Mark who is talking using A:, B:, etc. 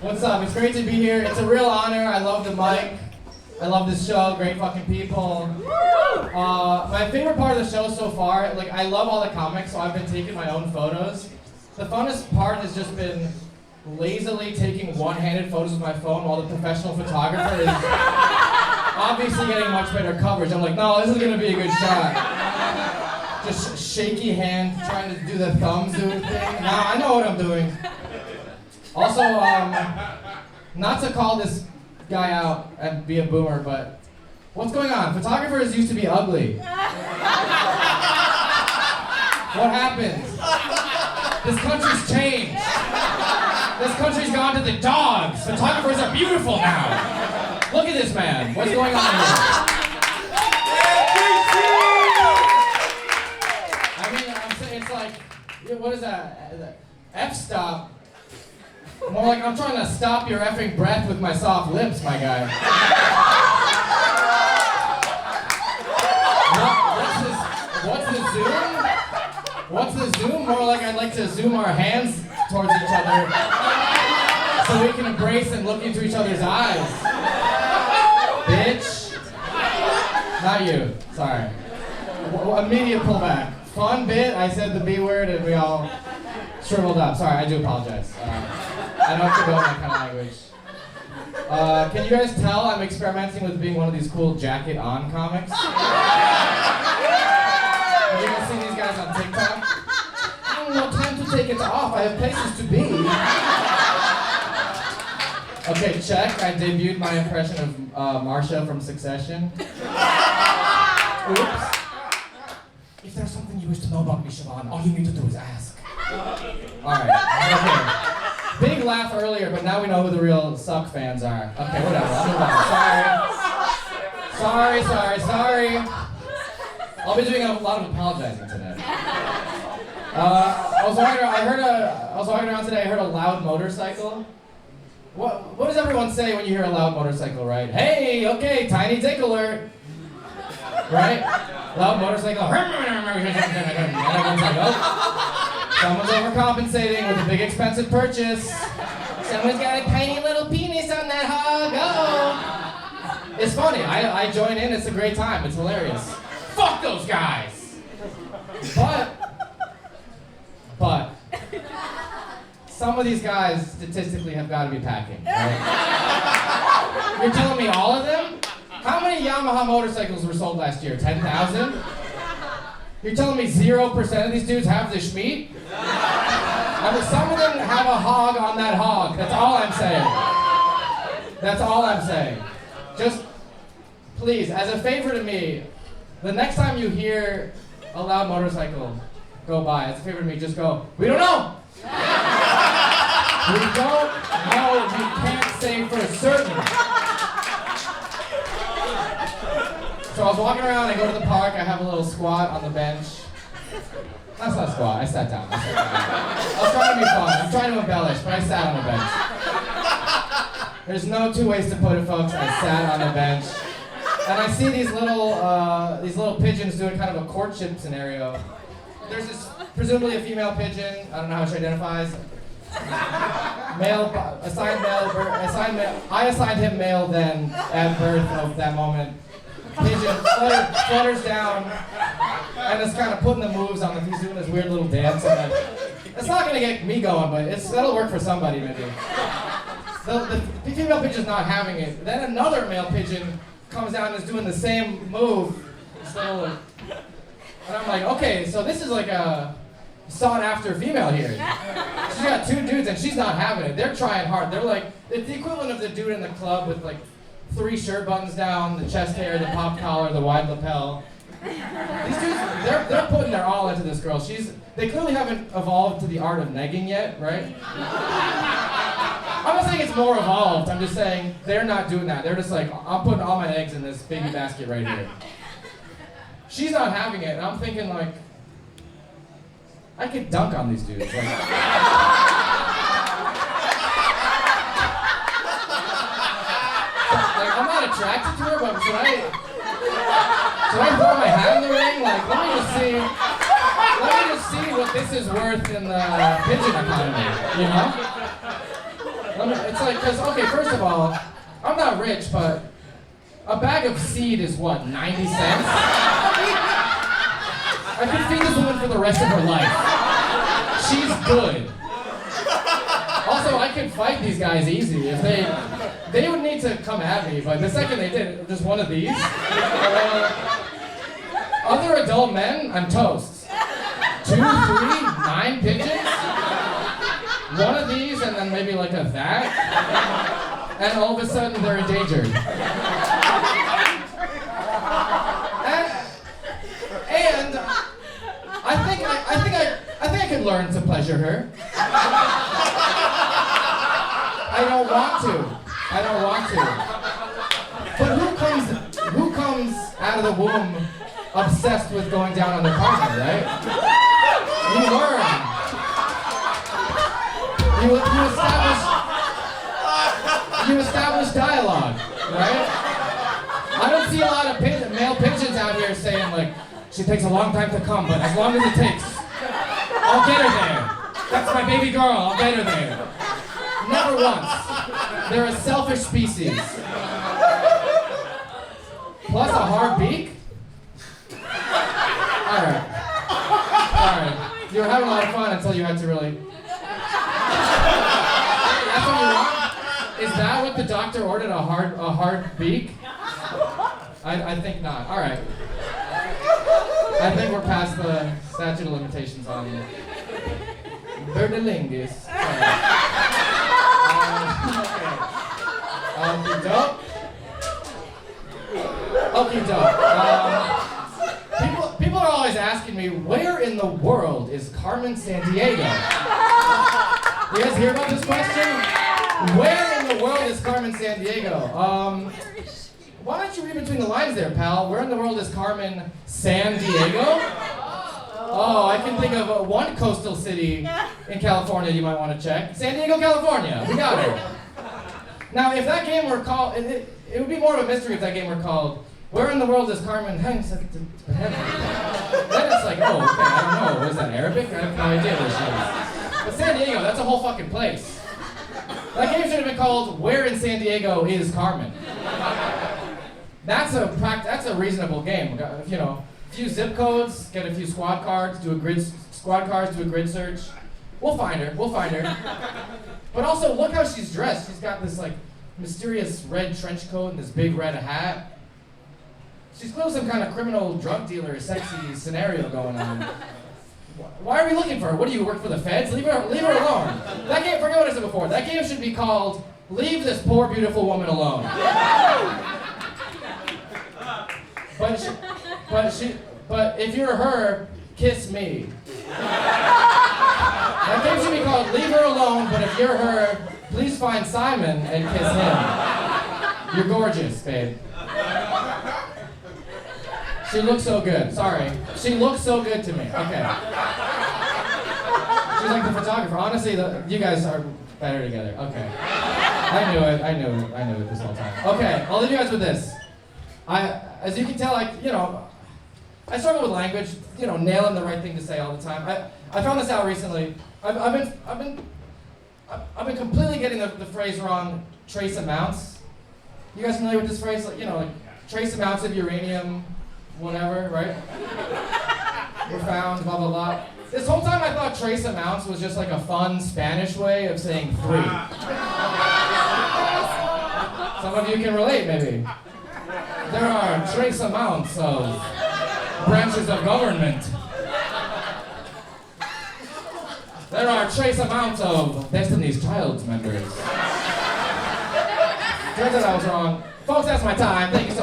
A: What's up? It's great to be here. It's a real honor. I love the mic. I love this show. Great fucking people. My favorite part of the show so far, like I love all the comics, so I've been taking my own photos. The funnest part has just been lazily taking one-handed photos with my phone while the professional photographer is obviously getting much better coverage. I'm like, no, this is gonna be a good shot. Just shaky hand, trying to do the thumbs doing thing. Now I know what I'm doing. Also, not to call this guy out and be a boomer, but what's going on? Photographers used to be ugly. What happened? This country's changed. This country's gone to the dogs. Photographers are beautiful now. Look at this man. What's going on here? I mean, I'm saying it's like, what is that? F-stop. More like I'm trying to stop your effing breath with my soft lips, my guy. What's the zoom? What's the zoom? More like I'd like to zoom our hands towards each other so we can embrace and look into each other's eyes. Bitch. Not you. Sorry. Immediate pullback. Fun bit. I said the B word and we all shriveled up. Sorry, I do apologize. I don't condone that kind of language. Can you guys tell I'm experimenting with being one of these cool jacket-on comics? Have you guys seen these guys on TikTok? I don't know, time to take it off. I have places to be. Okay, check. I debuted my impression of Marsha from Succession. Oops. If there's something you wish to know about me, Siobhan, all you need to do is ask. Alright, okay. Big laugh earlier, but now we know who the real Suck fans are. Okay, whatever. I'll move on. Sorry. I'll be doing a lot of apologizing today. I was walking around today. I heard a loud motorcycle. What does everyone say when you hear a loud motorcycle, right? Hey, okay, tiny dick alert. Right? Loud motorcycle. Everyone's like, oh. Someone's overcompensating with a big expensive purchase. Someone's got a tiny little penis on that hog. Uh-oh. It's funny. I join in. It's a great time. It's hilarious. Fuck those guys. But some of these guys statistically have got to be packing. Right? You're telling me all of them? How many Yamaha motorcycles were sold last year? 10,000? You're telling me 0% of these dudes have the schmeat? I mean, some of them have a hog on that hog. That's all I'm saying. That's all I'm saying. Just, please, as a favor to me, the next time you hear a loud motorcycle go by, as a favor to me, just go, we don't know! We don't know. We can't say for certain. So I was walking around, I go to the park, I have a little squat on the bench. That's not a squat, I sat down. I was trying to be fun, I'm trying to embellish, but I sat on the bench. There's no two ways to put it, folks, I sat on the bench. And I see these little pigeons doing kind of a courtship scenario. There's this, presumably a female pigeon, I don't know how she identifies. I assigned him male then, at birth of that moment. Pigeon flutters down and is kind of putting the moves on him. He's doing this weird little dance. And it's not going to get me going, but that'll work for somebody maybe. The female pigeon's not having it. Then another male pigeon comes down and is doing the same move. And I'm like, okay, so this is like a sought after female here. She's got two dudes and she's not having it. They're trying hard. They're like, it's the equivalent of the dude in the club with like 3 shirt buttons down, the chest hair, the pop collar, the wide lapel. These dudes, they're putting their all into this girl. They clearly haven't evolved to the art of negging yet, right? I'm not saying it's more evolved, I'm just saying they're not doing that. They're just like, I'm putting all my eggs in this baby basket right here. She's not having it, and I'm thinking like, I could dunk on these dudes. I'm not attracted to her, but should I throw my hat in the ring? Like, let me just see what this is worth in the pigeon economy, you know? It's like, because, okay, first of all, I'm not rich, but a bag of seed is what, 90 cents? I could feed this woman for the rest of her life. She's good. Also, I could fight these guys easy. If they would need to come at me, but the second they did, just one of these. Other adult men, I'm toast. 2, 3, 9 pigeons. One of these, and then maybe like a that. And all of a sudden, they're endangered. And I think I could learn to pleasure her. I don't want to. But who comes out of the womb obsessed with going down on their partner, right? You learn. You establish dialogue, right? I don't see a lot of male pigeons out here saying like, she takes a long time to come, but as long as it takes, I'll get her there. That's my baby girl, I'll get her there. Never once. They're a selfish species. Plus a hard beak? Alright. You were having a lot of fun until you had to really... That's what you want? Is that what the doctor ordered, a hard beak? I think not. Alright. I think we're past the statute of limitations on Birdalingus. Okay, dope. People are always asking me, where in the world is Carmen Sandiego? You guys hear about this question? Where in the world is Carmen Sandiego? Why don't you read between the lines there, pal? Where in the world is Carmen Sandiego? Oh, I can think of one coastal city in California you might want to check. San Diego, California. We got her. Now, if that game were called, it would be more of a mystery if that game were called, where in the world is Carmen? Then it's like, oh, okay, I don't know. Was that Arabic? I have no idea what she is. But San Diego, that's a whole fucking place. That game should have been called, Where in San Diego is Carmen? That's a reasonable game. You know, a few zip codes, get a few squad cards, do a grid search. We'll find her. But also, look how she's dressed. She's got this like mysterious red trench coat and this big red hat. She's clearly some kind of criminal drug dealer, sexy scenario going on. Why are we looking for her? What do you work for the feds? Leave her alone. That game, forget what I said before. That game should be called Leave This Poor Beautiful Woman Alone. But if you're her, kiss me. That game should be called Leave Her Alone, but if you're her, please find Simon and kiss him. You're gorgeous, babe. She looks so good. Sorry. She looks so good to me. Okay. She's like the photographer. Honestly, you guys are better together. Okay. I knew it this whole time. Okay, I'll leave you guys with this. As you can tell, I struggle with language, nailing the right thing to say all the time. I found this out recently. I've been completely getting the phrase wrong, trace amounts. You guys familiar with this phrase? Like trace amounts of uranium, whatever, right? Were found, blah, blah, blah. This whole time I thought trace amounts was just like a fun Spanish way of saying 3. Some of you can relate, maybe. There are trace amounts of branches of government. There are trace amounts of Destiny's Child members. Turns out I was wrong. Folks, that's my time. Thank you.